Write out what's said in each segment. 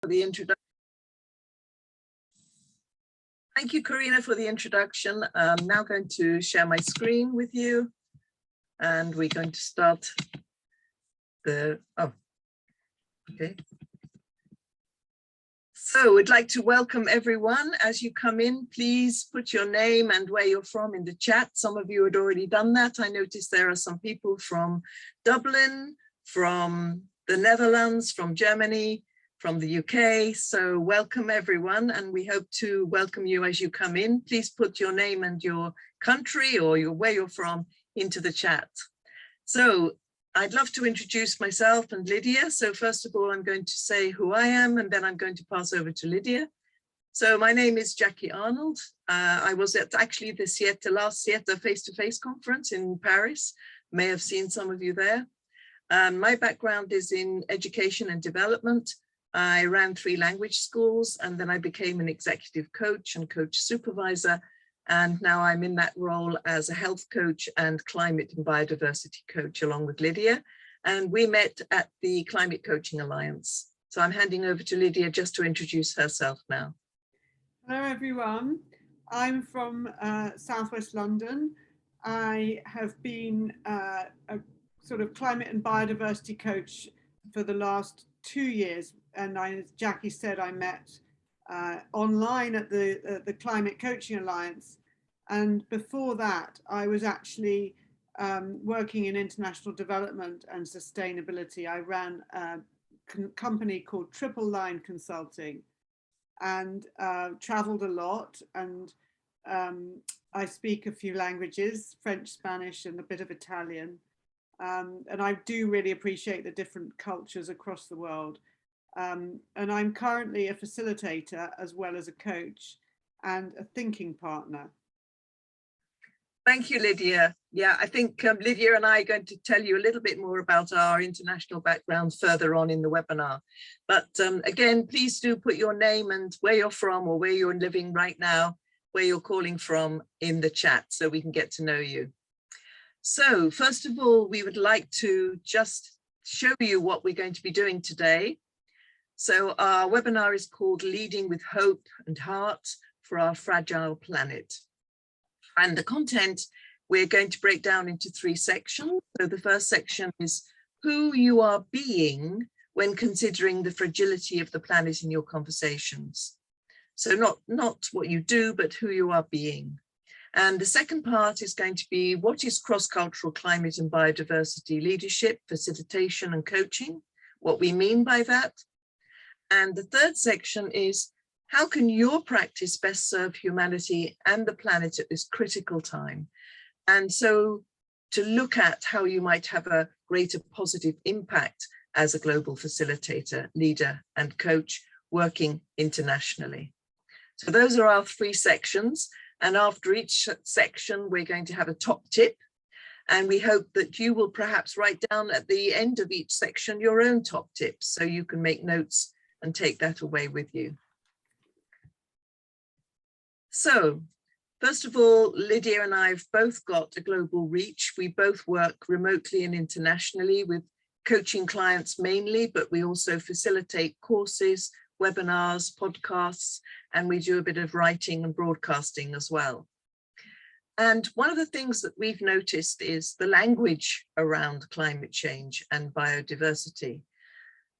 For the introduction. Thank you, Karina, for the introduction. I'm now going to share my screen with you, and we're going to start the, okay. So we'd like to welcome everyone. As you come in, please put your name and where you're from in the chat. Some of you had already done that. I noticed there are some people from Dublin, from the Netherlands, from Germany, from the UK. So welcome everyone, and we hope to welcome you as you come in. Please put your name and your country or where you're from into the chat. So I'd love to introduce myself and Lydia. So first of all, I'm going to say who I am, and then I'm going to pass over to Lydia. So my name is Jackie Arnold. I was at actually the last SIETAR face-to-face conference in Paris. May have seen some of you there. My background is in education and development. I ran 3 language schools, and then I became an executive coach and coach supervisor. And now I'm in that role as a health coach and climate and biodiversity coach along with Lydia. And we met at the Climate Coaching Alliance. So I'm handing over to Lydia just to introduce herself now. Hello, everyone. I'm from Southwest London. I have been a sort of climate and biodiversity coach for the last 2 years. And as Jackie said, I met online at the Climate Coaching Alliance. And before that, I was actually working in international development and sustainability. I ran a company called Triple Line Consulting and traveled a lot. And I speak a few languages, French, Spanish, and a bit of Italian. And I do really appreciate the different cultures across the world. And I'm currently a facilitator as well as a coach and a thinking partner. Thank you, Lydia. Yeah, I think Lydia and I are going to tell you a little bit more about our international background further on in the webinar. But again, please do put your name and where you're from or where you're living right now, where you're calling from in the chat so we can get to know you. So first of all, we would like to just show you what we're going to be doing today. So our webinar is called Leading with Hope and Heart for Our Fragile Planet. And the content we're going to break down into 3 sections. So the first section is who you are being when considering the fragility of the planet in your conversations. So not what you do, but who you are being. And the second part is going to be what is cross-cultural climate and biodiversity leadership, facilitation and coaching, what we mean by that. And the third section is how can your practice best serve humanity and the planet at this critical time? And so to look at how you might have a greater positive impact as a global facilitator, leader and coach working internationally. So those are our 3 sections. And after each section, we're going to have a top tip. And we hope that you will perhaps write down at the end of each section your own top tips so you can make notes and take that away with you. So first of all, Lydia and I have both got a global reach. We both work remotely and internationally with coaching clients mainly, but we also facilitate courses, webinars, podcasts, and we do a bit of writing and broadcasting as well. And one of the things that we've noticed is the language around climate change and biodiversity.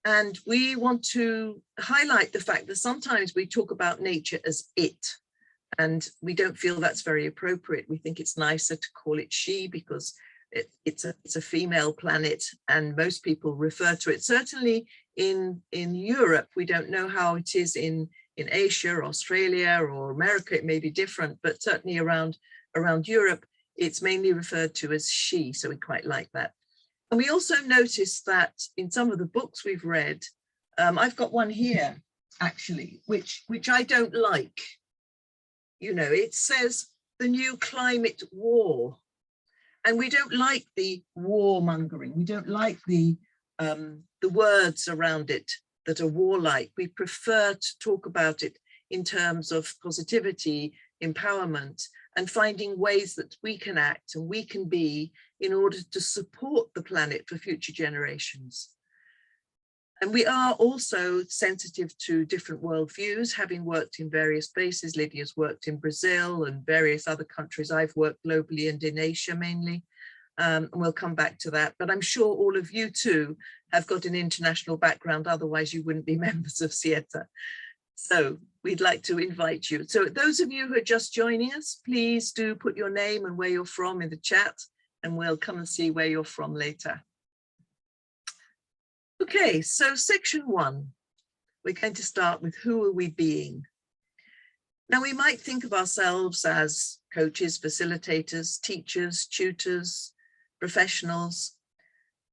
And we want to highlight the fact that sometimes we talk about nature as it, and we don't feel that's very appropriate. We think it's nicer to call it she because it's a female planet, and most people refer to it. Certainly in Europe, we don't know how it is in Asia, Australia, or America. It may be different, but certainly around Europe, it's mainly referred to as she. So we quite like that. And we also noticed that in some of the books we've read, I've got one here actually, which I don't like. You know, it says the new climate war, and we don't like the warmongering. We don't like the words around it that are warlike. We prefer to talk about it in terms of positivity, empowerment, and finding ways that we can act and we can be in order to support the planet for future generations. And we are also sensitive to different worldviews, having worked in various places. Lydia's worked in Brazil and various other countries. I've worked globally and in Asia mainly, and we'll come back to that. But I'm sure all of you too have got an international background, otherwise you wouldn't be members of SIETAR. So we'd like to invite you. So those of you who are just joining us, please do put your name and where you're from in the chat, and we'll come and see where you're from later. Okay, so section 1, we're going to start with who are we being? Now we might think of ourselves as coaches, facilitators, teachers, tutors, professionals.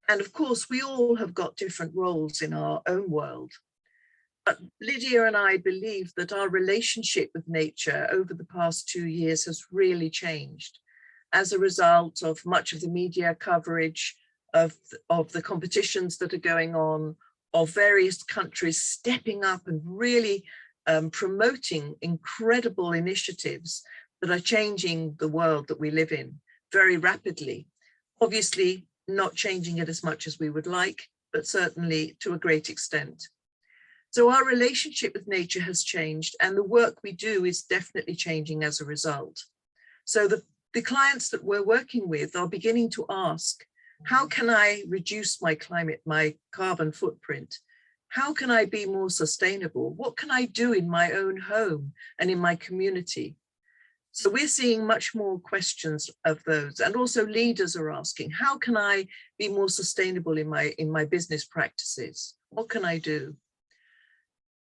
And of course, we all have got different roles in our own world. But Lydia and I believe that our relationship with nature over the past 2 years has really changed as a result of much of the media coverage, of the competitions that are going on, of various countries stepping up and really promoting incredible initiatives that are changing the world that we live in very rapidly. Obviously, not changing it as much as we would like, but certainly to a great extent. So our relationship with nature has changed, and the work we do is definitely changing as a result. So the clients that we're working with are beginning to ask, how can I reduce my carbon footprint? How can I be more sustainable? What can I do in my own home and in my community? So we're seeing much more questions of those, and also leaders are asking, how can I be more sustainable in my business practices? What can I do?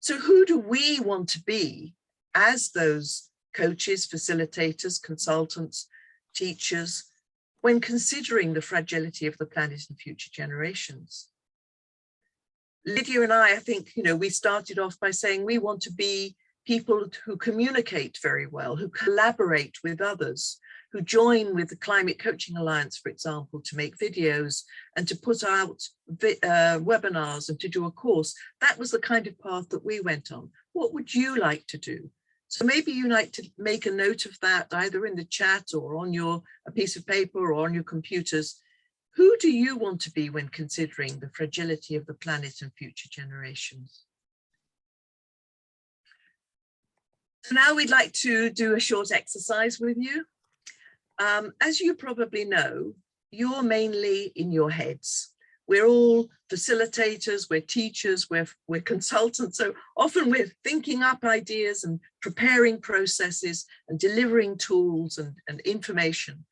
So who do we want to be as those coaches, facilitators, consultants, teachers, when considering the fragility of the planet and future generations? Lydia and I think, we started off by saying we want to be people who communicate very well, who collaborate with others, who join with the Climate Coaching Alliance, for example, to make videos and to put out webinars and to do a course. That was the kind of path that we went on. What would you like to do? So maybe you like to make a note of that either in the chat or on a piece of paper or on your computers. Who do you want to be when considering the fragility of the planet and future generations? So now we'd like to do a short exercise with you. As you probably know, you're mainly in your heads. We're all facilitators, we're teachers, we're consultants. So often we're thinking up ideas and preparing processes and delivering tools and information.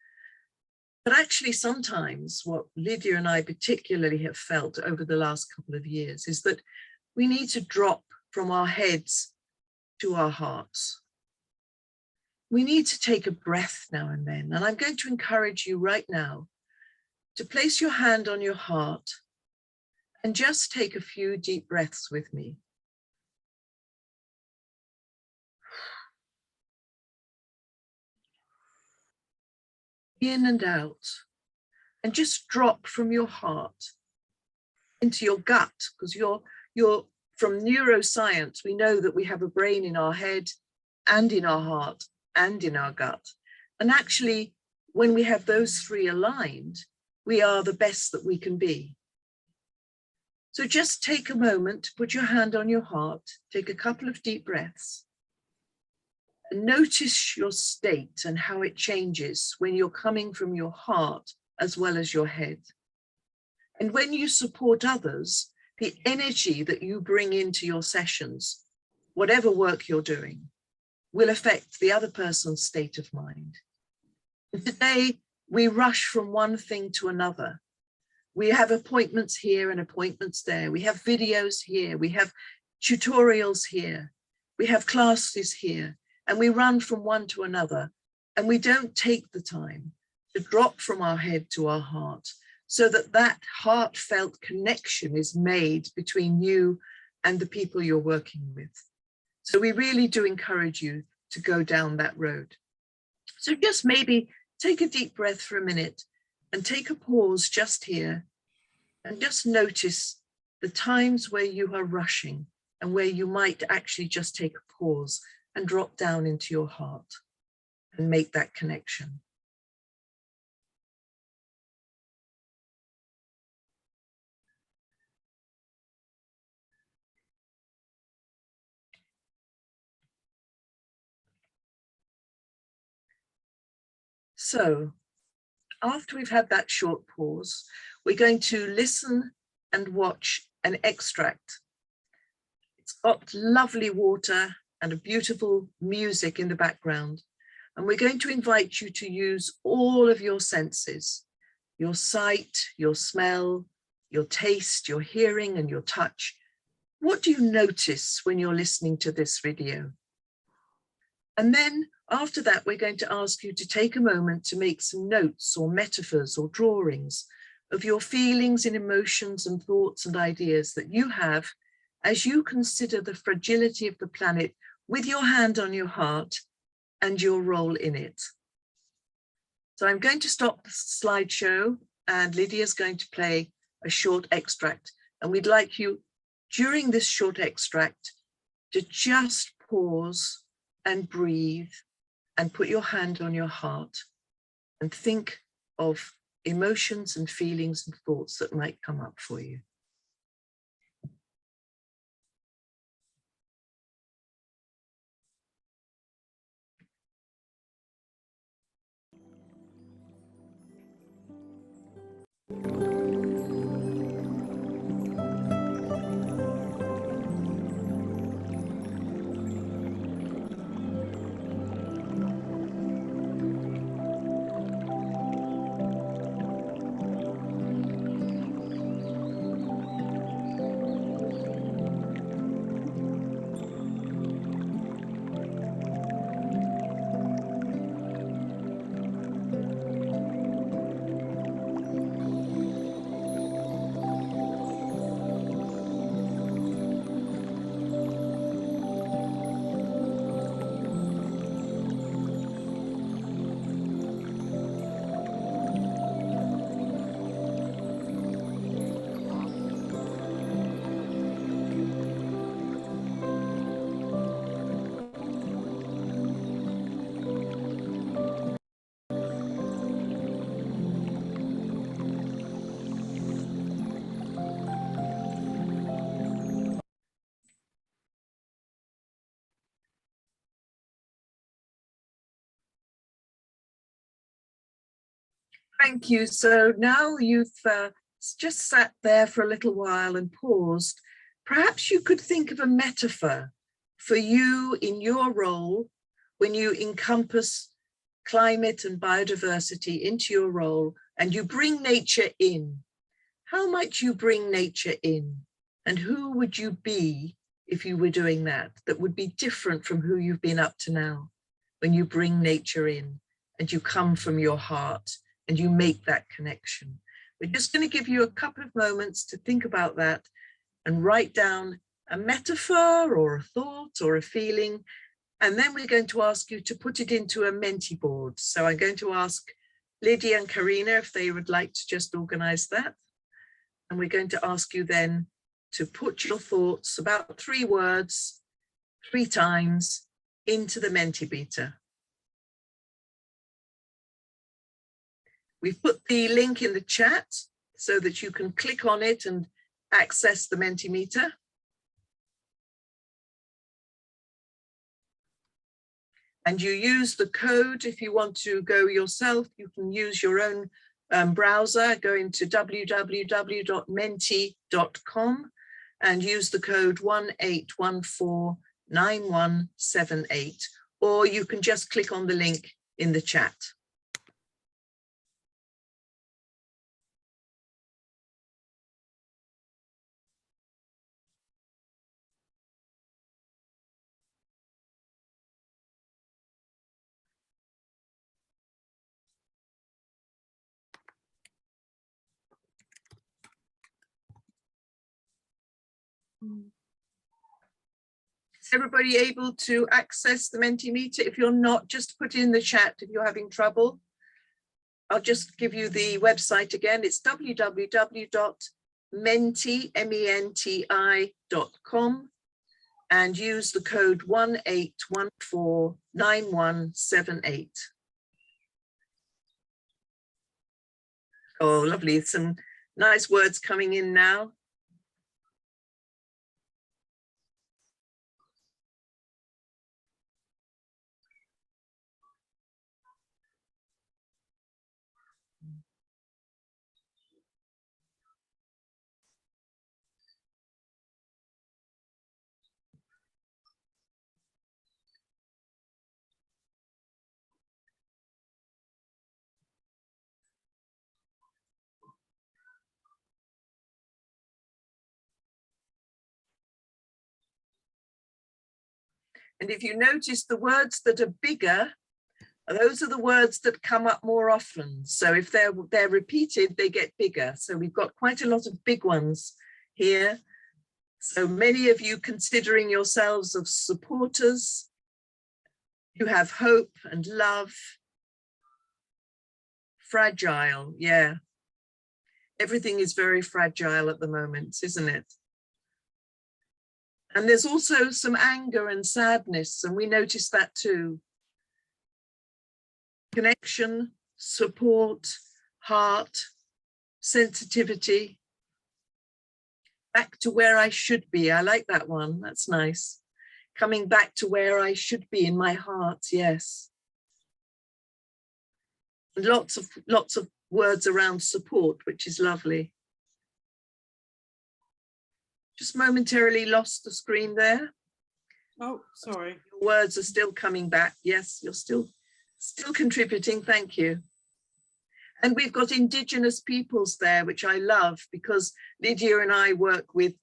But actually sometimes what Lydia and I particularly have felt over the last couple of years is that we need to drop from our heads to our hearts. We need to take a breath now and then. And I'm going to encourage you right now to place your hand on your heart and just take a few deep breaths with me. In and out, and just drop from your heart into your gut, because you're from neuroscience, we know that we have a brain in our head and in our heart and in our gut. And actually, when we have those three aligned, we are the best that we can be. So just take a moment to put your hand on your heart, take a couple of deep breaths, and notice your state and how it changes when you're coming from your heart as well as your head. And when you support others, the energy that you bring into your sessions, whatever work you're doing, will affect the other person's state of mind. And today, we rush from one thing to another. We have appointments here and appointments there. We have videos here. We have tutorials here. We have classes here. And we run from one to another. And we don't take the time to drop from our head to our heart so that that heartfelt connection is made between you and the people you're working with. So we really do encourage you to go down that road. So just maybe take a deep breath for a minute and take a pause just here and just notice the times where you are rushing and where you might actually just take a pause and drop down into your heart and make that connection. So after we've had that short pause, we're going to listen and watch an extract. It's got lovely water and a beautiful music in the background. And we're going to invite you to use all of your senses, your sight, your smell, your taste, your hearing, and your touch. What do you notice when you're listening to this video? And then after that, we're going to ask you to take a moment to make some notes or metaphors or drawings of your feelings and emotions and thoughts and ideas that you have as you consider the fragility of the planet with your hand on your heart and your role in it. So I'm going to stop the slideshow and Lydia's going to play a short extract. And we'd like you, during this short extract, to just pause and breathe and put your hand on your heart and think of emotions and feelings and thoughts that might come up for you. Thank you. So now you've just sat there for a little while and paused. Perhaps you could think of a metaphor for you in your role when you encompass climate and biodiversity into your role and you bring nature in. How might you bring nature in? And who would you be if you were doing that? That would be different from who you've been up to now when you bring nature in and you come from your heart and you make that connection. We're just going to give you a couple of moments to think about that and write down a metaphor or a thought or a feeling. And then we're going to ask you to put it into a Menti board. So I'm going to ask Lydia and Karina if they would like to just organize that. And we're going to ask you then to put your thoughts, about 3 words, 3 times, into the Menti Beta. We've put the link in the chat so that you can click on it and access the Menti Beta. And you use the code if you want to go yourself. You can use your own browser, go into www.menti.com and use the code 18149178, or you can just click on the link in the chat. Is everybody able to access the Mentimeter? If you're not, just put it in the chat if you're having trouble. I'll just give you the website again. It's www.menti.com and use the code 18149178. Oh, lovely. Some nice words coming in now. And if you notice, the words that are bigger, those are the words that come up more often. So if they're repeated, they get bigger. So we've got quite a lot of big ones here. So many of you considering yourselves of supporters. You have hope and love. Fragile, yeah. Everything is very fragile at the moment, isn't it? And there's also some anger and sadness, and we notice that too. Connection, support, heart, sensitivity. Back to where I should be. I like that one. That's nice. Coming back to where I should be in my heart. Yes. And lots of words around support, which is lovely. Just momentarily lost the screen there. Oh, sorry. Your words are still coming back. Yes, you're still contributing. Thank you. And we've got Indigenous peoples there, which I love, because Lydia and I work with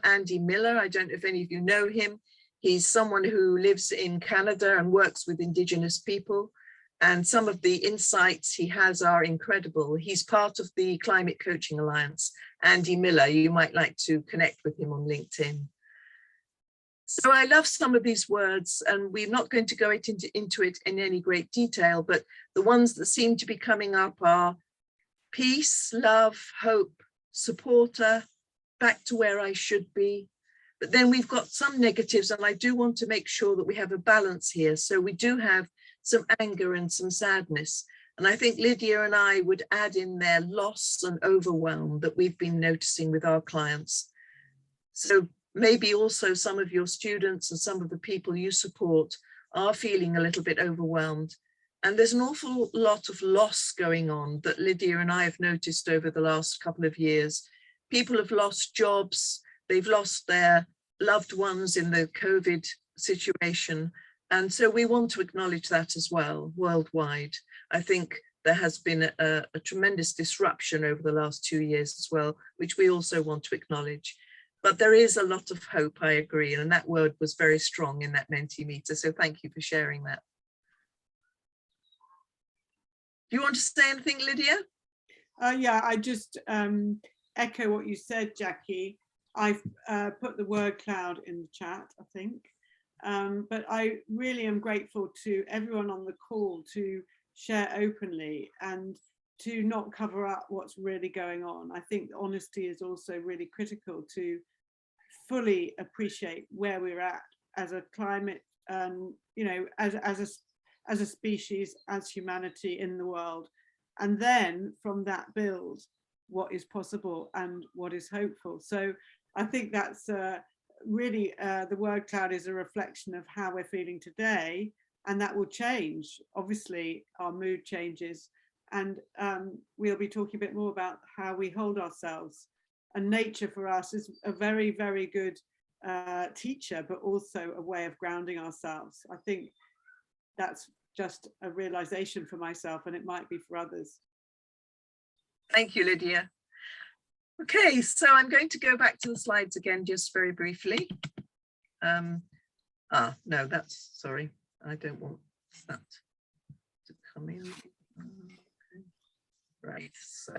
Andy Miller. I don't know if any of you know him. He's someone who lives in Canada and works with Indigenous people. And some of the insights he has are incredible. He's part of the Climate Coaching Alliance. Andy Miller, you might like to connect with him on LinkedIn. So I love some of these words, and we're not going to go into it in any great detail, but the ones that seem to be coming up are peace, love, hope, supporter, back to where I should be. But then we've got some negatives, and I do want to make sure that we have a balance here. So we do have some anger and some sadness. And I think Lydia and I would add in there loss and overwhelm that we've been noticing with our clients. So maybe also some of your students and some of the people you support are feeling a little bit overwhelmed. And there's an awful lot of loss going on that Lydia and I have noticed over the last couple of years. People have lost jobs, they've lost their loved ones in the COVID situation. And so we want to acknowledge that as well, worldwide. I think there has been a tremendous disruption over the last 2 years as well, which we also want to acknowledge. But there is a lot of hope, I agree. And that word was very strong in that Menti Beta. So thank you for sharing that. Do you want to say anything, Lydia? Yeah, I just echo what you said, Jackie. I've put the word cloud in the chat, I think. But I really am grateful to everyone on the call to share openly and to not cover up what's really going on. I think honesty is also really critical to fully appreciate where we're at as a climate, you know, as a species, as humanity in the world. And then from that build what is possible and what is hopeful. So I think that's really the word cloud is a reflection of how we're feeling today, and that will change. Obviously our mood changes, and we'll be talking a bit more about how we hold ourselves. And nature for us is a very, very good teacher, but also a way of grounding ourselves. I think that's just a realization for myself, and it might be for others. Thank you, Lydia. Okay, so I'm going to go back to the slides again, just very briefly. No, that's, sorry, I don't want that to come in. Okay. Right, so.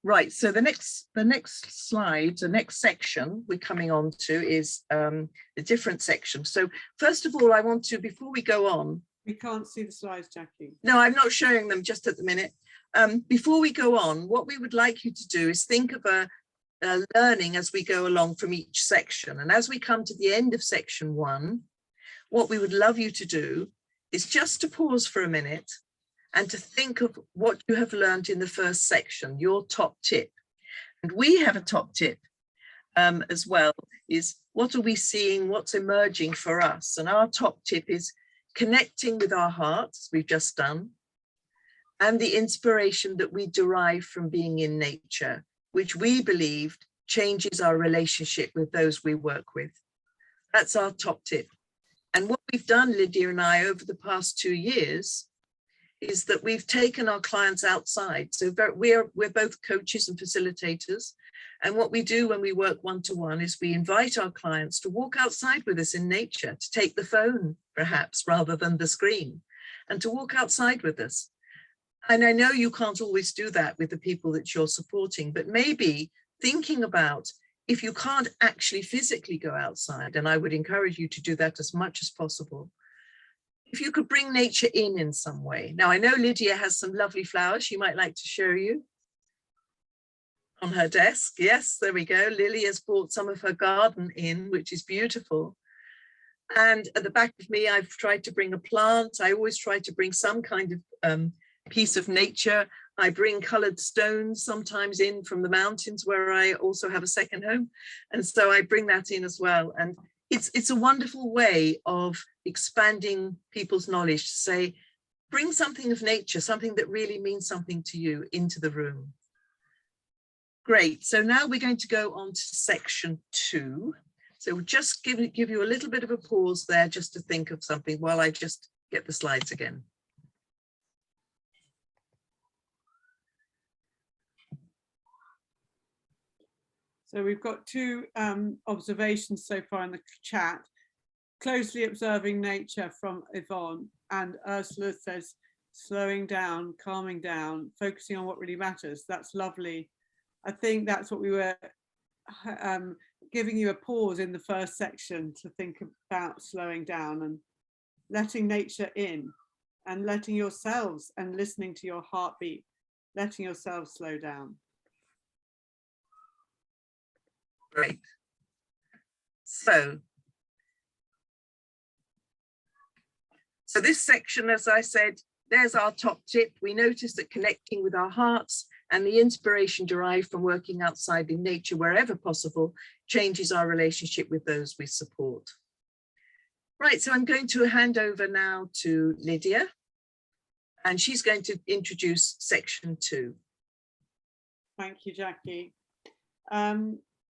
Right, so the next slide, the next section we're coming on to is a different section. So first of all, I want to, before we go on. We can't see the slides, Jackie. No, I'm not showing them just at the minute. Before we go on, what we would like you to do is think of a learning as we go along from each section. And as we come to the end of section 1, what we would love you to do is just to pause for a minute and to think of what you have learned in the first section, your top tip And we have a top tip as well, is what are we seeing, what's emerging for us? And our top tip is connecting with our hearts, we've just done, and the inspiration that we derive from being in nature, which we believed changes our relationship with those we work with. That's our top tip. And what we've done, Lydia and I, over the past 2 years, is that we've taken our clients outside. So we're both coaches and facilitators. And what we do when we work one-to-one is we invite our clients to walk outside with us in nature, to take the phone, perhaps, rather than the screen, and to walk outside with us. And I know you can't always do that with the people that you're supporting, but maybe thinking about, if you can't actually physically go outside, and I would encourage you to do that as much as possible, if you could bring nature in some way. Now, I know Lydia has some lovely flowers she might like to show you on her desk. Yes, there we go. Lily has brought some of her garden in, which is beautiful. And at the back of me, I've tried to bring a plant. I always try to bring some kind of piece of nature. I bring colored stones sometimes in from the mountains where I also have a second home. And so I bring that in as well. And it's a wonderful way of expanding people's knowledge to say, bring something of nature, something that really means something to you, into the room. Great. So now we're going to go on to section 2. So we'll just give you a little bit of a pause there just to think of something while I just get the slides again. So we've got 2 observations so far in the chat. Closely observing nature from Yvonne, and Ursula says, slowing down, calming down, focusing on what really matters. That's lovely. I think that's what we were giving you a pause in the first section to think about slowing down and letting nature in, and letting yourselves and listening to your heartbeat, letting yourselves slow down. Great. So this section, as I said, there's our top tip. We noticed that connecting with our hearts and the inspiration derived from working outside in nature wherever possible changes our relationship with those we support. Right, so I'm going to hand over now to Lydia, and she's going to introduce section 2. Thank you, Jackie.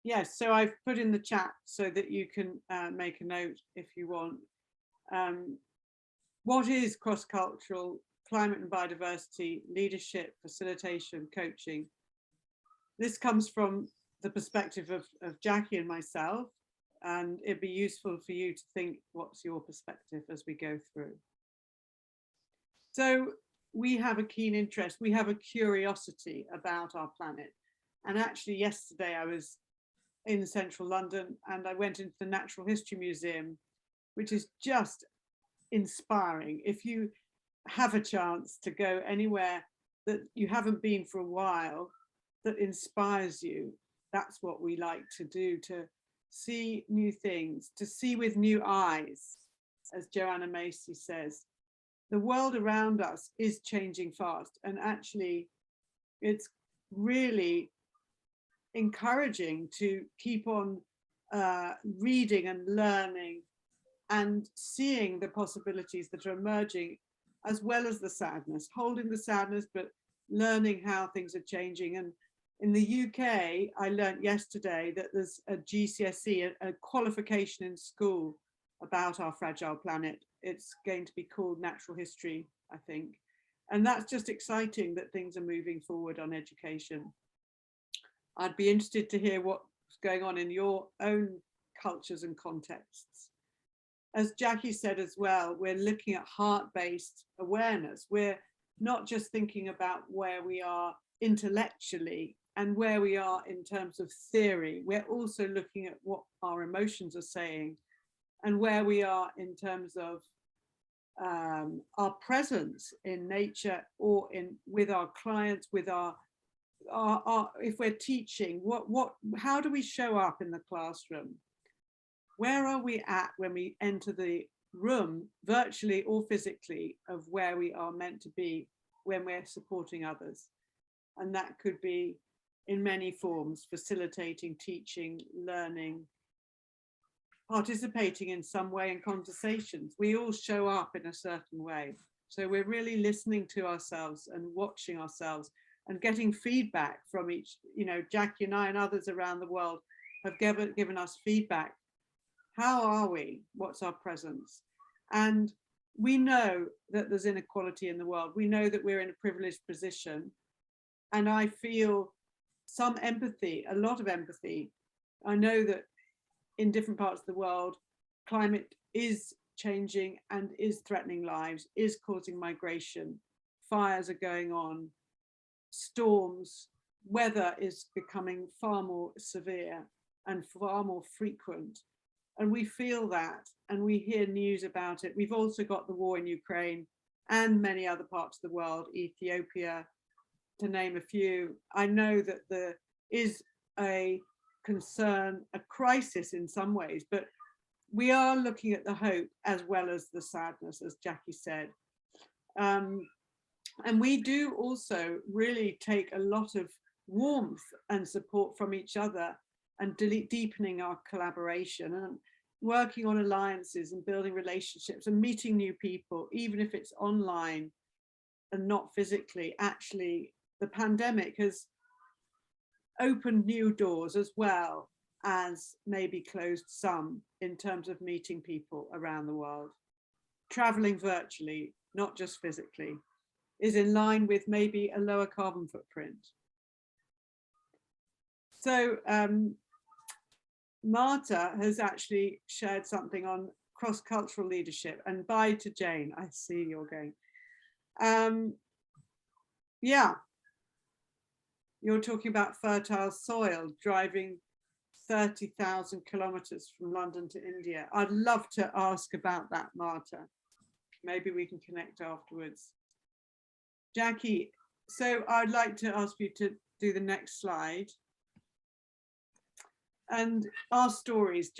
Yes, so I've put in the chat so that you can make a note if you want. What is cross-cultural climate and biodiversity leadership, facilitation, coaching? This comes from the perspective of Jackie and myself, and it'd be useful for you to think, what's your perspective as we go through? So we have a keen interest, we have a curiosity about our planet. And actually yesterday I was in central London and I went into the Natural History Museum, which is just inspiring. If you have a chance to go anywhere that you haven't been for a while, that inspires you, that's what we like to do, to see new things, to see with new eyes. As Joanna Macy says, the world around us is changing fast, and actually it's really encouraging to keep on reading and learning and seeing the possibilities that are emerging, as well as the sadness, holding the sadness, but learning how things are changing. And in the UK, I learned yesterday that there's a GCSE, a qualification in school about our fragile planet. It's going to be called Natural History, I think. And that's just exciting that things are moving forward on education. I'd be interested to hear what's going on in your own cultures and contexts. As Jackie said as well, we're looking at heart-based awareness. We're not just thinking about where we are intellectually and where we are in terms of theory. We're also looking at what our emotions are saying and where we are in terms of our presence in nature, or with our clients, with our if we're teaching, how do we show up in the classroom? Where are we at when we enter the room, virtually or physically, of where we are meant to be when we're supporting others? And that could be in many forms: facilitating, teaching, learning, participating in some way in conversations. We all show up in a certain way. So we're really listening to ourselves and watching ourselves and getting feedback from each, Jackie and I and others around the world have given us feedback. How are we? What's our presence? And we know that there's inequality in the world. We know that we're in a privileged position. And I feel some empathy, a lot of empathy. I know that in different parts of the world, climate is changing and is threatening lives, is causing migration. Fires are going on, storms, weather is becoming far more severe and far more frequent. And we feel that, and we hear news about it. We've also got the war in Ukraine and many other parts of the world, Ethiopia, to name a few. I know that there is a concern, a crisis in some ways, but we are looking at the hope as well as the sadness, as Jackie said. And we do also really take a lot of warmth and support from each other, and deepening our collaboration and working on alliances and building relationships and meeting new people, even if it's online and not physically. Actually, the pandemic has opened new doors as well as maybe closed some in terms of meeting people around the world. Traveling virtually, not just physically, is in line with maybe a lower carbon footprint. So Marta has actually shared something on cross-cultural leadership, and bye to Jane, I see you're going. Yeah, you're talking about fertile soil, driving 30,000 kilometers from London to India. I'd love to ask about that, Marta. Maybe we can connect afterwards. Jackie, so I'd like to ask you to do the next slide. And our stories,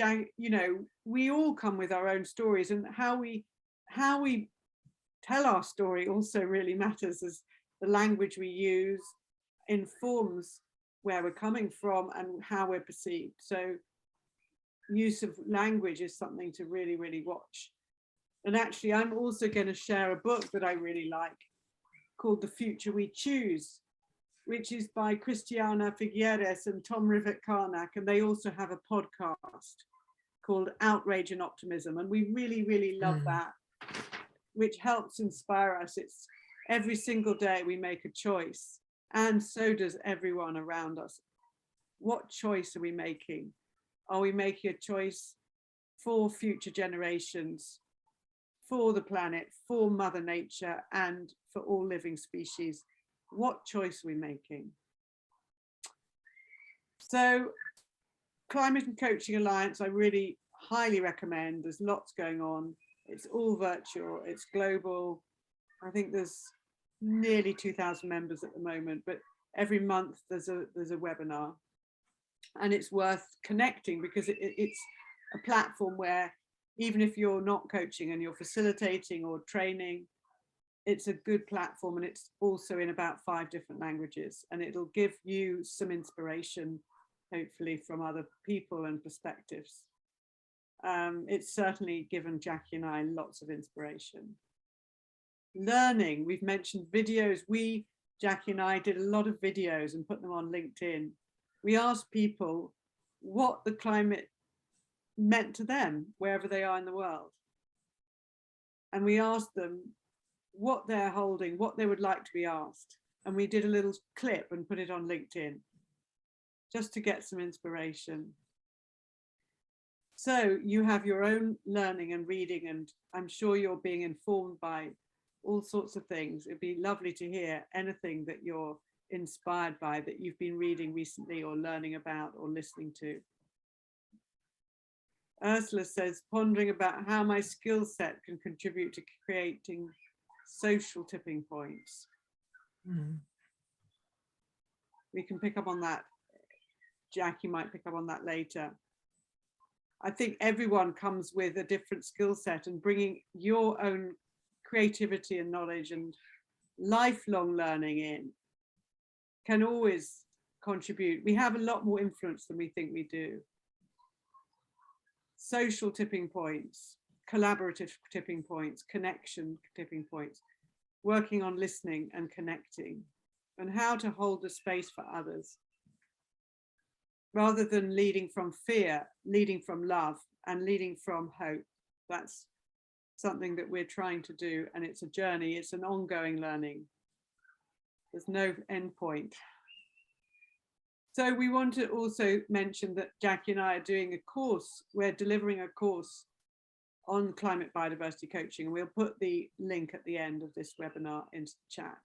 we all come with our own stories, and how we tell our story also really matters, as the language we use informs where we're coming from and how we're perceived. So use of language is something to really, really watch. And actually, I'm also going to share a book that I really like called The Future We Choose, which is by Christiana Figueres and Tom Rivett-Carnac, and they also have a podcast called Outrage and Optimism, and we really, really love that, which helps inspire us. It's every single day we make a choice, and so does everyone around us. What choice are we making? Are we making a choice for future generations, for the planet, for Mother Nature, and for all living species? What choice are we making? So Climate and Coaching Alliance, I really highly recommend. There's lots going on. It's all virtual, it's global. I think there's nearly 2,000 members at the moment, but every month there's a webinar, and it's worth connecting because it's a platform where even if you're not coaching and you're facilitating or training, it's a good platform, and it's also in about 5 different languages, and it'll give you some inspiration, hopefully, from other people and perspectives. It's certainly given Jackie and I lots of inspiration. Learning, we've mentioned videos. Jackie and I did a lot of videos and put them on LinkedIn. We asked people what the climate meant to them, wherever they are in the world. And we asked them what they're holding, what they would like to be asked. And we did a little clip and put it on LinkedIn just to get some inspiration. So you have your own learning and reading, and I'm sure you're being informed by all sorts of things. It'd be lovely to hear anything that you're inspired by, that you've been reading recently or learning about or listening to. Ursula says, pondering about how my skill set can contribute to creating social tipping points. We can pick up on that. Jackie might pick up on that later. I think everyone comes with a different skill set, and bringing your own creativity and knowledge and lifelong learning in can always contribute. We have a lot more influence than we think we do. Social tipping points, collaborative tipping points, connection tipping points, working on listening and connecting, and how to hold the space for others. Rather than leading from fear, leading from love and leading from hope. That's something that we're trying to do, and it's a journey, it's an ongoing learning. There's no end point. So we want to also mention that Jackie and I are doing a course, we're delivering a course on climate biodiversity coaching, and we'll put the link at the end of this webinar into the chat.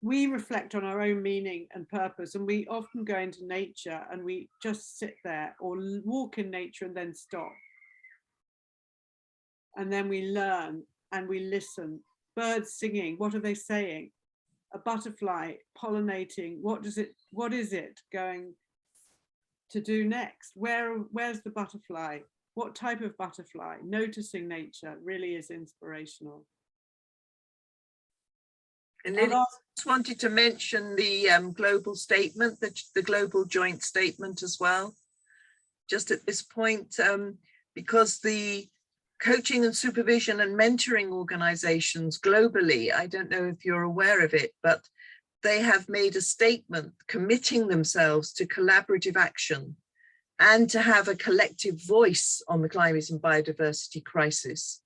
We reflect on our own meaning and purpose, and we often go into nature and we just sit there or walk in nature and then stop. And then we learn and we listen. Birds singing, what are they saying? A butterfly pollinating, what is it going to do next? Where's the butterfly? What type of butterfly? Noticing nature really is inspirational. And Lydia, just wanted to mention the global statement, the global joint statement as well. Just at this point, because the coaching and supervision and mentoring organizations globally, I don't know if you're aware of it, but they have made a statement committing themselves to collaborative action and to have a collective voice on the climate and biodiversity crisis.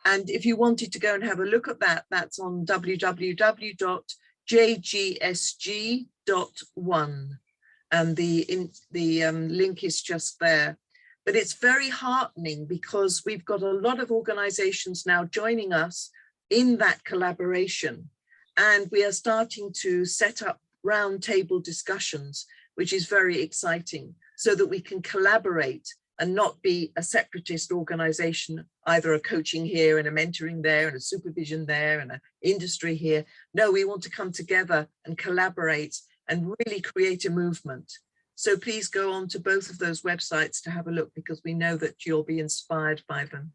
And if you wanted to go and have a look at that, that's on www.jgsg.one. And the link is just there. But it's very heartening because we've got a lot of organizations now joining us in that collaboration. And we are starting to set up roundtable discussions, which is very exciting, so that we can collaborate and not be a separatist organization, either a coaching here and a mentoring there and a supervision there and an industry here. No, we want to come together and collaborate and really create a movement. So please go on to both of those websites to have a look, because we know that you'll be inspired by them.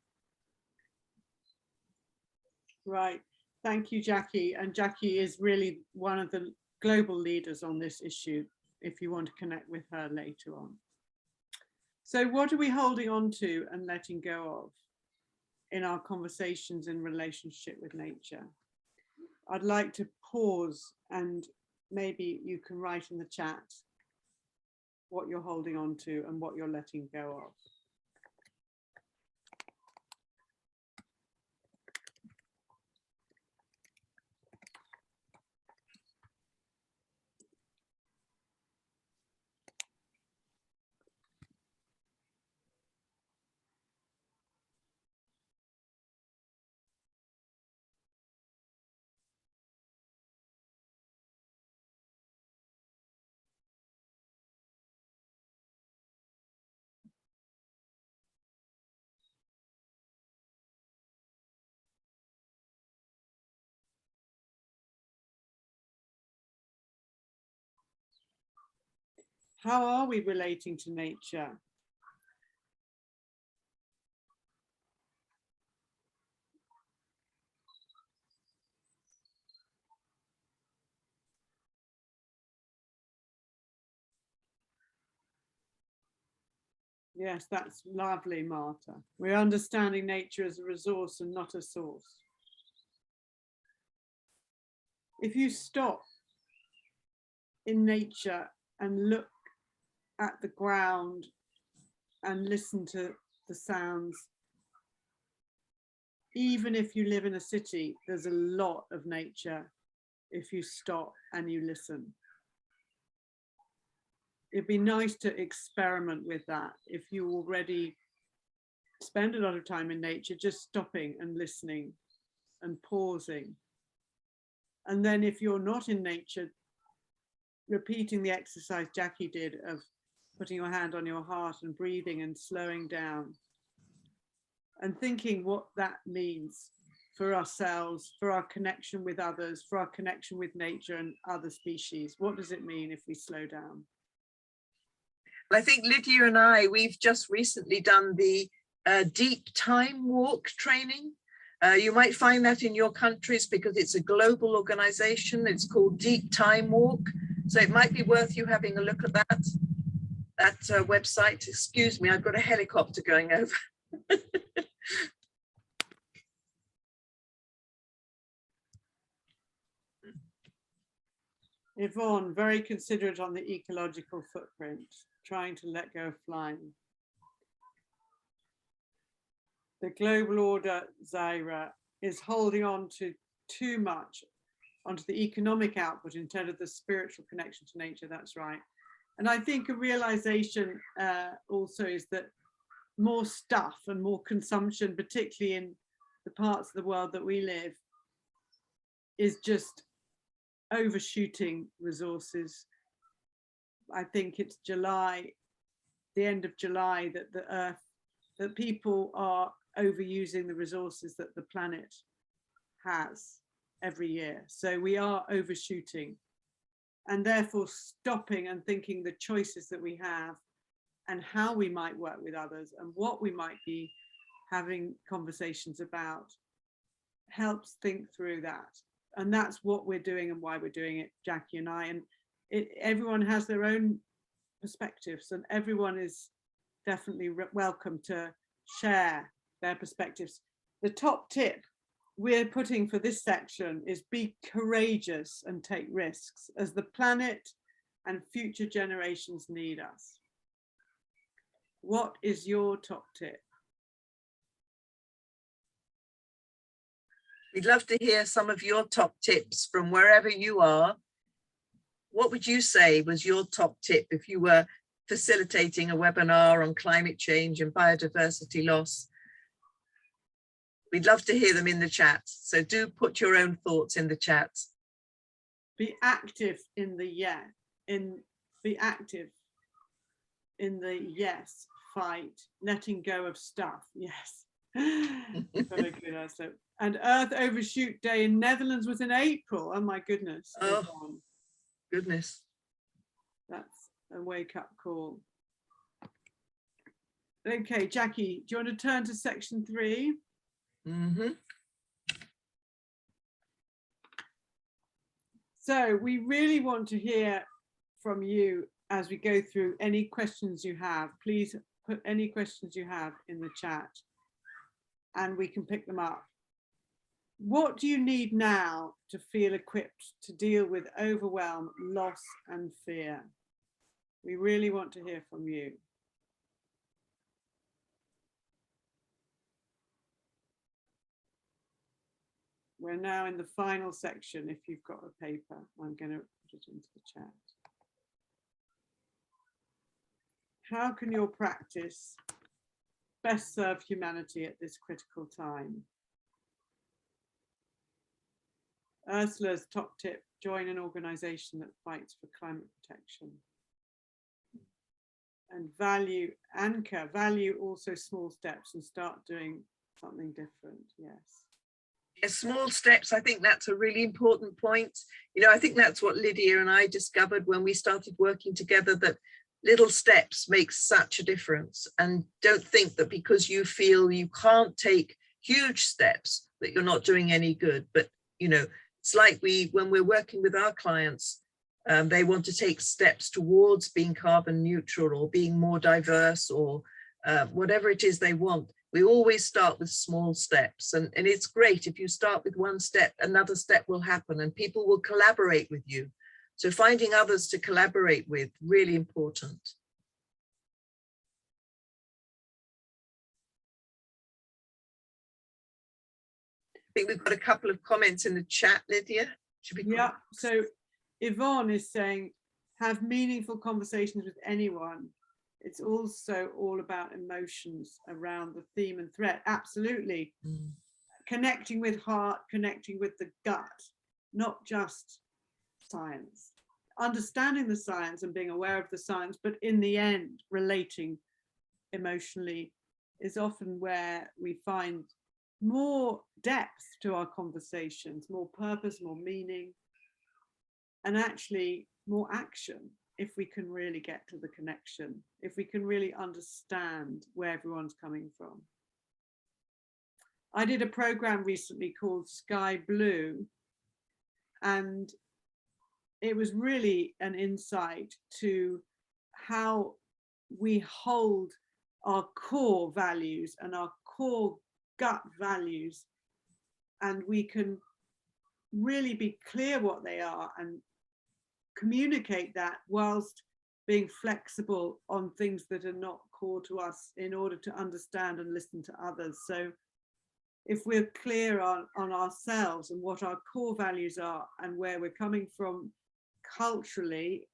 Right. Thank you, Jackie. And Jackie is really one of the global leaders on this issue, if you want to connect with her later on. So what are we holding on to and letting go of in our conversations in relationship with nature? I'd like to pause, and maybe you can write in the chat what you're holding on to and what you're letting go of. How are we relating to nature? Yes, that's lovely, Marta. We're understanding nature as a resource and not a source. If you stop in nature and look at the ground and listen to the sounds, even if you live in a city, there's a lot of nature if you stop and you listen. It'd be nice to experiment with that if you already spend a lot of time in nature, just stopping and listening and pausing. And then if you're not in nature, repeating the exercise Jackie did of putting your hand on your heart and breathing and slowing down and thinking what that means for ourselves, for our connection with others, for our connection with nature and other species. What does it mean if we slow down? I think Lydia and I, we've just recently done the deep time walk training. You might find that in your countries because it's a global organization. It's called Deep Time Walk. So it might be worth you having a look at that website. Excuse me, I've got a helicopter going over. Yvonne, very considerate on the ecological footprint, trying to let go of flying. The global order, Zaira, is holding on to too much onto the economic output instead of the spiritual connection to nature. That's right. And I think a realization also is that more stuff and more consumption, particularly in the parts of the world that we live, is just overshooting resources. I think it's July, the end of July, that the Earth, that people are overusing the resources that the planet has every year. So we are overshooting, and therefore stopping and thinking the choices that we have and how we might work with others and what we might be having conversations about helps think through that. And that's what we're doing and why we're doing it, Jackie and I. And everyone has their own perspectives, and everyone is definitely welcome to share their perspectives. The top tip we're putting for this section is be courageous and take risks, as the planet and future generations need us. What is your top tip? We'd love to hear some of your top tips from wherever you are. What would you say was your top tip if you were facilitating a webinar on climate change and biodiversity loss? We'd love to hear them in the chat. So do put your own thoughts in the chat. Be active in the be active in the yes, fight, letting go of stuff. Yes. Very good answer. And Earth Overshoot Day in Netherlands was in April. Oh my goodness. Oh, goodness. That's a wake-up call. Okay, Jackie, do you want to turn to section 3? Mm-hmm. So we really want to hear from you as we go through any questions you have. Please put any questions you have in the chat and we can pick them up. What do you need now to feel equipped to deal with overwhelm, loss, and fear? We really want to hear from you. We're now in the final section. If you've got a paper, I'm going to put it into the chat. How can your practice best serve humanity at this critical time? Ursula's top tip: join an organization that fights for climate protection. And anchor, value also small steps and start doing something different. Yes. Yeah, small steps. I think that's a really important point. You know, I think that's what Lydia and I discovered when we started working together, that little steps make such a difference. And don't think that because you feel you can't take huge steps that you're not doing any good. But, you know, it's like when we're working with our clients, they want to take steps towards being carbon neutral or being more diverse or whatever it is they want. We always start with small steps, and it's great if you start with one step, another step will happen and people will collaborate with you. So finding others to collaborate with, really important. I think we've got a couple of comments in the chat, Lydia. Yeah, so Yvonne is saying, have meaningful conversations with anyone. It's also all about emotions around the theme and threat. Absolutely. Connecting with heart, connecting with the gut, not just science. Understanding the science and being aware of the science, but in the end, relating emotionally is often where we find more depth to our conversations, more purpose, more meaning, and actually more action. If we can really get to the connection, if we can really understand where everyone's coming from. I did a program recently called Sky Blue, and it was really an insight to how we hold our core values and our core gut values, and we can really be clear what they are and communicate that whilst being flexible on things that are not core to us in order to understand and listen to others. So if we're clear on ourselves and what our core values are and where we're coming from culturally,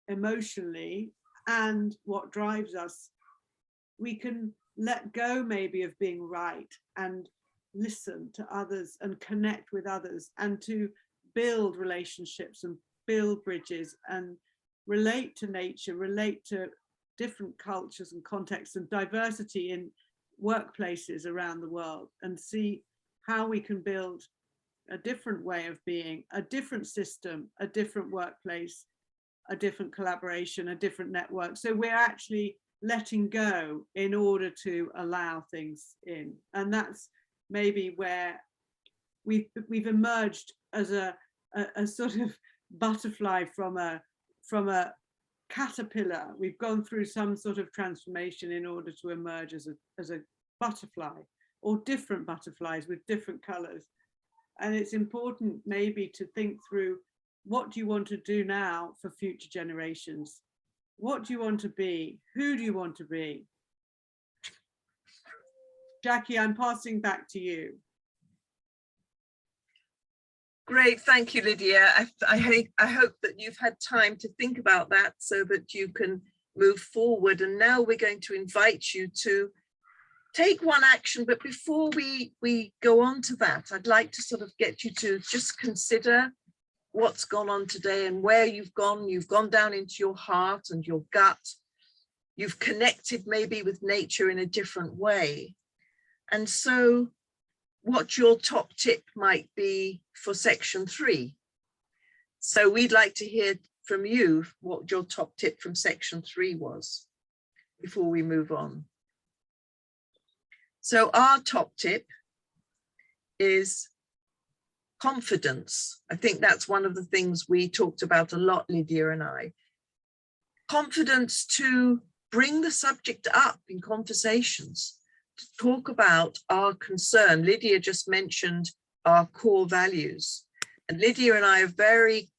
emotionally, and what drives us, we can let go maybe of being right and listen to others and connect with others and to build relationships and build bridges and relate to nature, relate to different cultures and contexts and diversity in workplaces around the world, and see how we can build a different way of being, a different system, a different workplace, a different collaboration, a different network. So we're actually letting go in order to allow things in. And that's maybe where we've emerged as a sort of butterfly from a caterpillar. We've gone through some sort of transformation in order to emerge as a butterfly, or different butterflies with different colors. And it's important maybe to think through, what do you want to do now for future generations? What do you want to be? Who do you want to be? Jackie, I'm passing back to you. Great, thank you, Lydia. I hope that you've had time to think about that so that you can move forward. And now we're going to invite you to take one action. But before we go on to that, I'd like to sort of get you to just consider what's gone on today and where you've gone. You've gone down into your heart and your gut. You've connected maybe with nature in a different way. And so what your top tip might be for section 3. So we'd like to hear from you what your top tip from section 3 was before we move on. So our top tip is confidence. I think that's one of the things we talked about a lot, Lydia and I. Confidence to bring the subject up in conversations, to talk about our concern. Lydia just mentioned our core values, and Lydia and I are very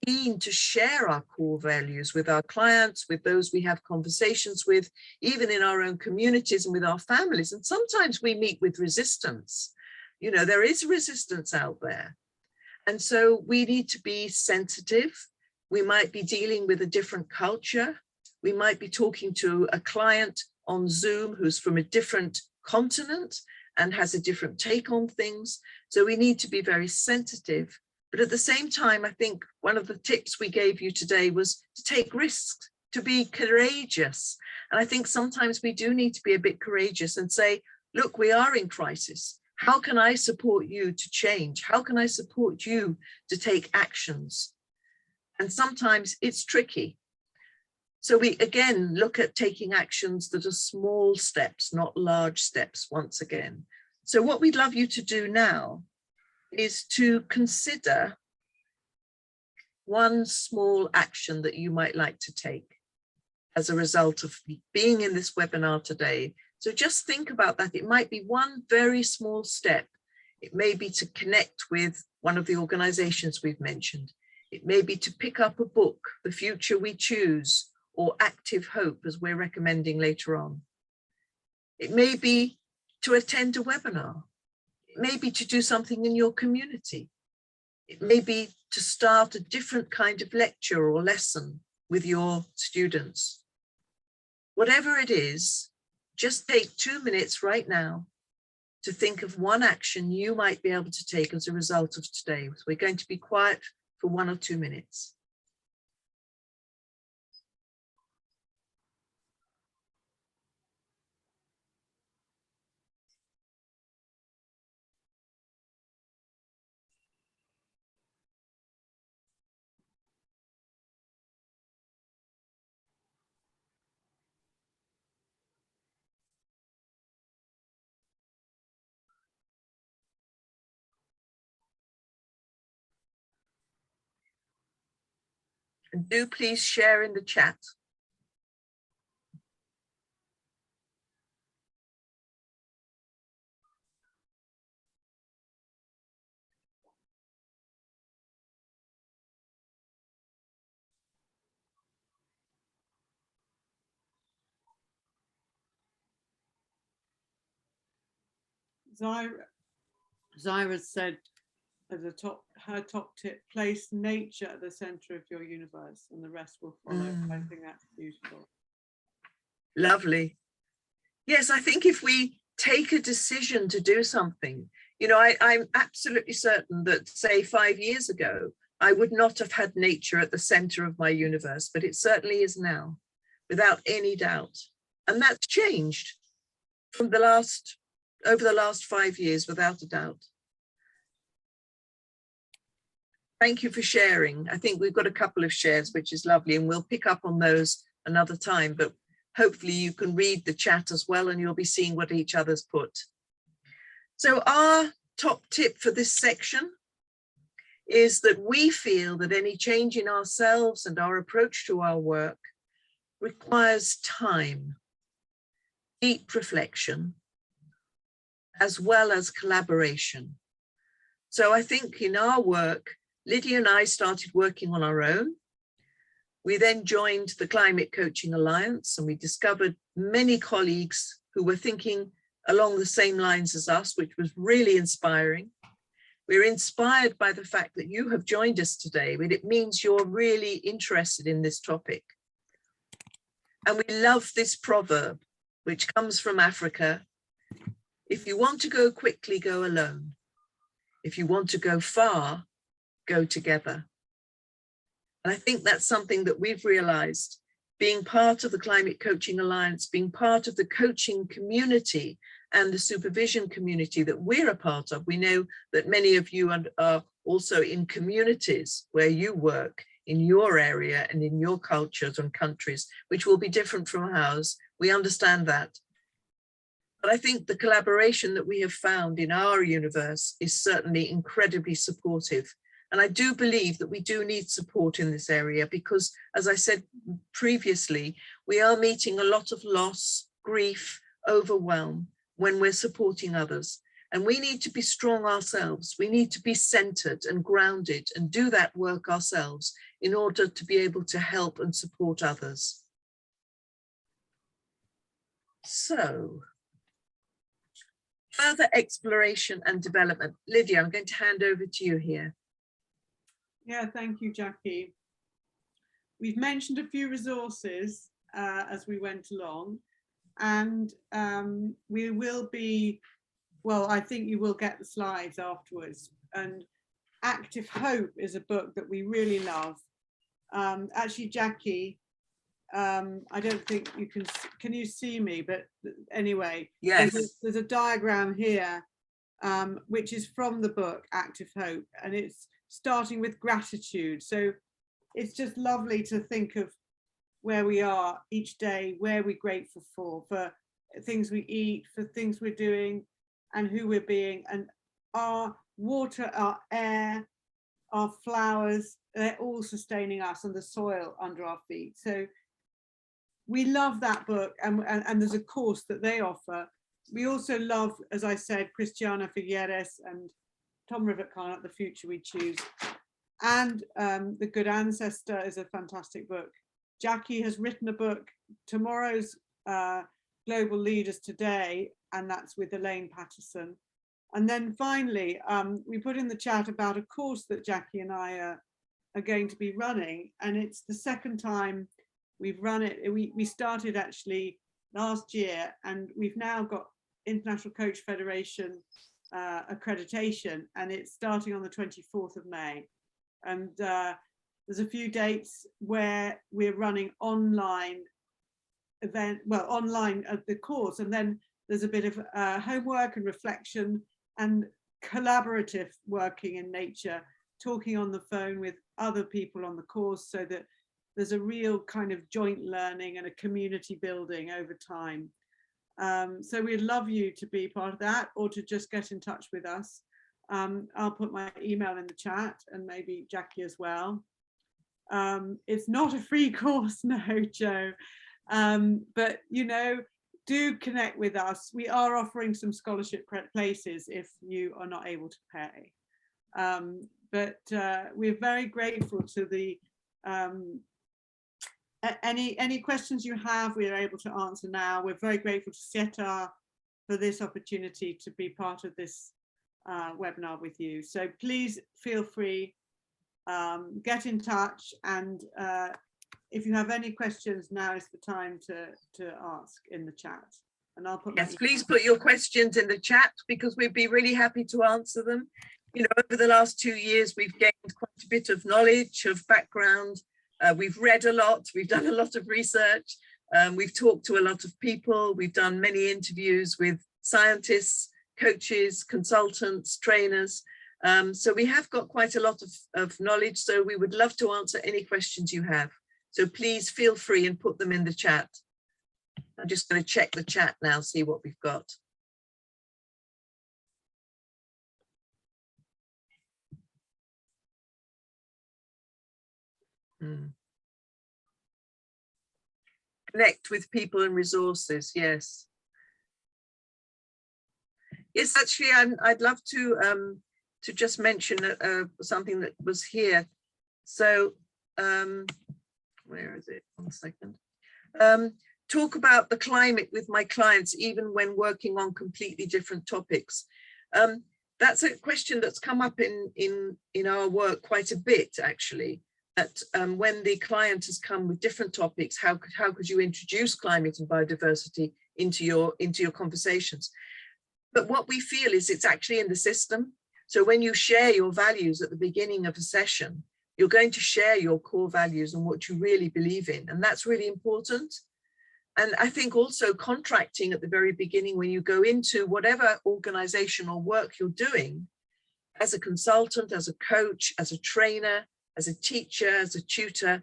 keen to share our core values with our clients, with those we have conversations with, even in our own communities and with our families. And sometimes we meet with resistance. You know, there is resistance out there. And so we need to be sensitive. We might be dealing with a different culture. We might be talking to a client on Zoom who's from a different continent and has a different take on things. So we need to be very sensitive. But at the same time, I think one of the tips we gave you today was to take risks, to be courageous. And I think sometimes we do need to be a bit courageous and say, look, we are in crisis. How can I support you to change? How can I support you to take actions? And sometimes it's tricky. So we again look at taking actions that are small steps, not large steps once again. So what we'd love you to do now is to consider one small action that you might like to take as a result of being in this webinar today. So just think about that. It might be one very small step. It may be to connect with one of the organizations we've mentioned. It may be to pick up a book, The Future We Choose, or Active Hope, as we're recommending later on. It may be to attend a webinar. It may be to do something in your community. It may be to start a different kind of lecture or lesson with your students. Whatever it is, just take 2 minutes right now to think of one action you might be able to take as a result of today. So we're going to be quiet for 1 or 2 minutes. And do please share in the chat. Zyra said at the top, her top tip, place nature at the center of your universe and the rest will follow. I think that's beautiful. Lovely. Yes, I think if we take a decision to do something, you know, I'm absolutely certain that, say, 5 years ago, I would not have had nature at the center of my universe, but it certainly is now, without any doubt. And that's changed from over the last 5 years, without a doubt. Thank you for sharing. I think we've got a couple of shares, which is lovely, and we'll pick up on those another time, but hopefully you can read the chat as well and you'll be seeing what each other's put. So our top tip for this section is that we feel that any change in ourselves and our approach to our work requires time, deep reflection, as well as collaboration. So I think in our work, Lydia and I started working on our own. We then joined the Climate Coaching Alliance and we discovered many colleagues who were thinking along the same lines as us, which was really inspiring. We're inspired by the fact that you have joined us today, but it means you're really interested in this topic. And we love this proverb, which comes from Africa. If you want to go quickly, go alone. If you want to go far, go together. And I think that's something that we've realized, being part of the Climate Coaching Alliance, being part of the coaching community and the supervision community that we're a part of. We know that many of you are also in communities where you work in your area and in your cultures and countries, which will be different from ours. We understand that. But I think the collaboration that we have found in our universe is certainly incredibly supportive. And I do believe that we do need support in this area because, as I said previously, we are meeting a lot of loss, grief, overwhelm when we're supporting others. And we need to be strong ourselves. We need to be centered and grounded and do that work ourselves in order to be able to help and support others. So, further exploration and development. Lydia, I'm going to hand over to you here. Yeah, thank you, Jackie. We've mentioned a few resources as we went along, and we will be, well, I think you will get the slides afterwards. And Active Hope is a book that we really love. Actually, Jackie, I don't think you can you see me? But anyway, yes, there's a diagram here, which is from the book Active Hope, and it's starting with gratitude. So it's just lovely to think of where we are each day, where we're grateful for things we eat, for things we're doing, and who we're being, and our water, our air, our flowers, they're all sustaining us, and the soil under our feet. So we love that book, and there's a course that they offer. We also love, as I said, Christiana Figueres and Tom Rivett-Carnott, The Future We Choose. And The Good Ancestor is a fantastic book. Jackie has written a book, Tomorrow's Global Leaders Today, and that's with Elaine Patterson. And then finally, we put in the chat about a course that Jackie and I are going to be running, and it's the second time we've run it. We started actually last year, and we've now got International Coach Federation accreditation, and it's starting on the 24th of May. And there's a few dates where we're running online online at the course, and then there's a bit of homework and reflection and collaborative working in nature, talking on the phone with other people on the course, so that there's a real kind of joint learning and a community building over time. So we'd love you to be part of that, or to just get in touch with us. I'll put my email in the chat, and maybe Jackie as well. It's not a free course, no, Joe. But, you know, do connect with us. We are offering some scholarship places if you are not able to pay. But we're very grateful to the any questions you have, we are able to answer now. We're very grateful to SIETAR for this opportunity to be part of this webinar with you. So please feel free, get in touch, and if you have any questions, now is the time to ask in the chat. And I'll put yes, please put your questions in the chat, because we'd be really happy to answer them. You know, over the last 2 years, we've gained quite a bit of knowledge, of background. We've read a lot, we've done a lot of research, we've talked to a lot of people, we've done many interviews with scientists, coaches, consultants, trainers. So we have got quite a lot of knowledge, so we would love to answer any questions you have. So please feel free and put them in the chat. I'm just going to check the chat now, see what we've got. Connect with people and resources, yes. Yes, actually, I'd love to just mention something that was here. So, where is it? 1 second. Talk about the climate with my clients, even when working on completely different topics. That's a question that's come up in our work quite a bit, actually. That when the client has come with different topics, how could you introduce climate and biodiversity into your conversations? But what we feel is it's actually in the system. So when you share your values at the beginning of a session, you're going to share your core values and what you really believe in, and that's really important. And I think also contracting at the very beginning, when you go into whatever organizational work you're doing, as a consultant, as a coach, as a trainer, as a teacher, as a tutor,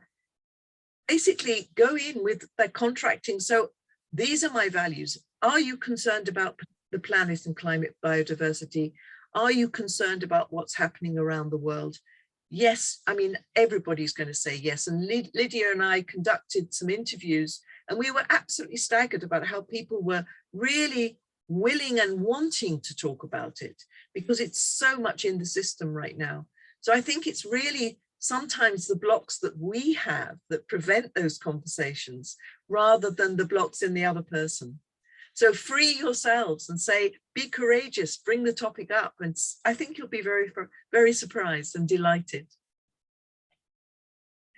basically go in with the contracting. So these are my values. Are you concerned about the planet and climate biodiversity? Are you concerned about what's happening around the world? Yes, I mean, everybody's going to say yes. And Lydia and I conducted some interviews, and we were absolutely staggered about how people were really willing and wanting to talk about it, because it's so much in the system right now. So I think it's really sometimes the blocks that we have that prevent those conversations, rather than the blocks in the other person. So free yourselves and say, be courageous, bring the topic up. And I think you'll be very, very surprised and delighted.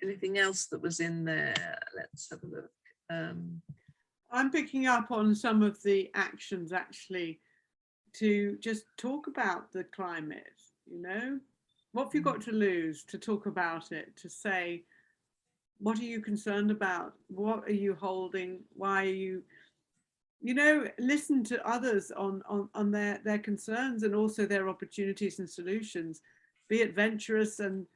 Anything else that was in there? Let's have a look. I'm picking up on some of the actions, actually, to just talk about the climate, you know? What have you got to lose to talk about it, to say, what are you concerned about? What are you holding? Why are you, you know, listen to others on their concerns and also their opportunities and solutions. Be adventurous and,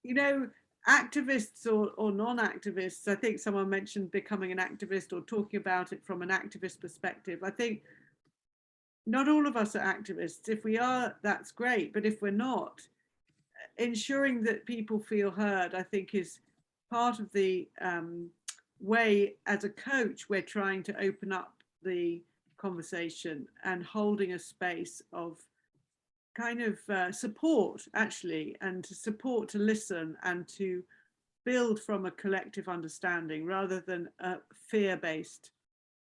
you know, activists or non-activists. I think someone mentioned becoming an activist or talking about it from an activist perspective. I think not all of us are activists. If we are, that's great. But if we're not, ensuring that people feel heard, I think, is part of the way as a coach we're trying to open up the conversation and holding a space of kind of support, actually, and to support, to listen and to build from a collective understanding rather than a fear-based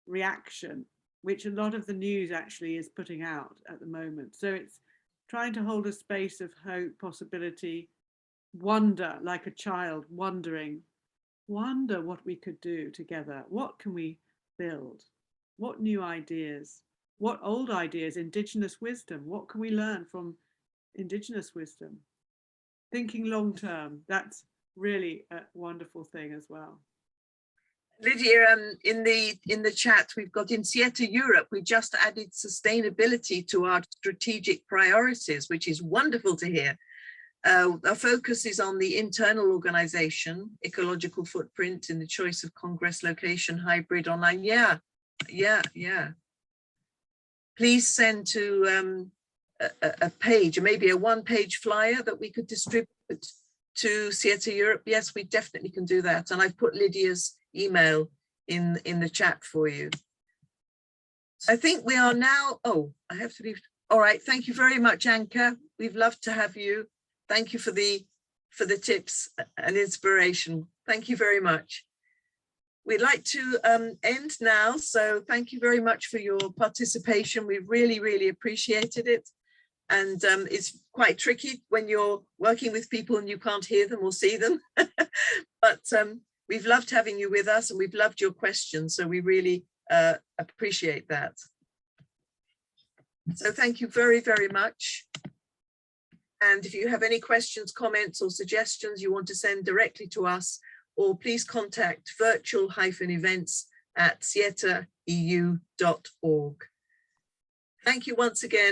reaction, which a lot of the news actually is putting out at the moment. So it's trying to hold a space of hope, possibility, wonder, like a child wondering, wonder what we could do together. What can we build? What new ideas? What old ideas? Indigenous wisdom. What can we learn from Indigenous wisdom? Thinking long term. That's really a wonderful thing as well. Lydia, in the chat, we've got in SIETAR Europe, we just added sustainability to our strategic priorities, which is wonderful to hear. Our focus is on the internal organization, ecological footprint in the choice of congress location, hybrid, online. Yeah. Please send to a page, maybe a one-page flyer that we could distribute to SIETAR Europe, yes, we definitely can do that. And I've put Lydia's email in the chat for you. I think we are now, oh, I have to leave. All right, thank you very much, Anka. We've loved to have you. Thank you for the tips and inspiration. Thank you very much. We'd like to end now, so thank you very much for your participation. We really, really appreciated it. And it's quite tricky when you're working with people and you can't hear them or see them. But we've loved having you with us, and we've loved your questions, so we really appreciate that. So thank you very, very much. And if you have any questions, comments, or suggestions you want to send directly to us, or please contact virtual-events@sietareu.org. Thank you once again.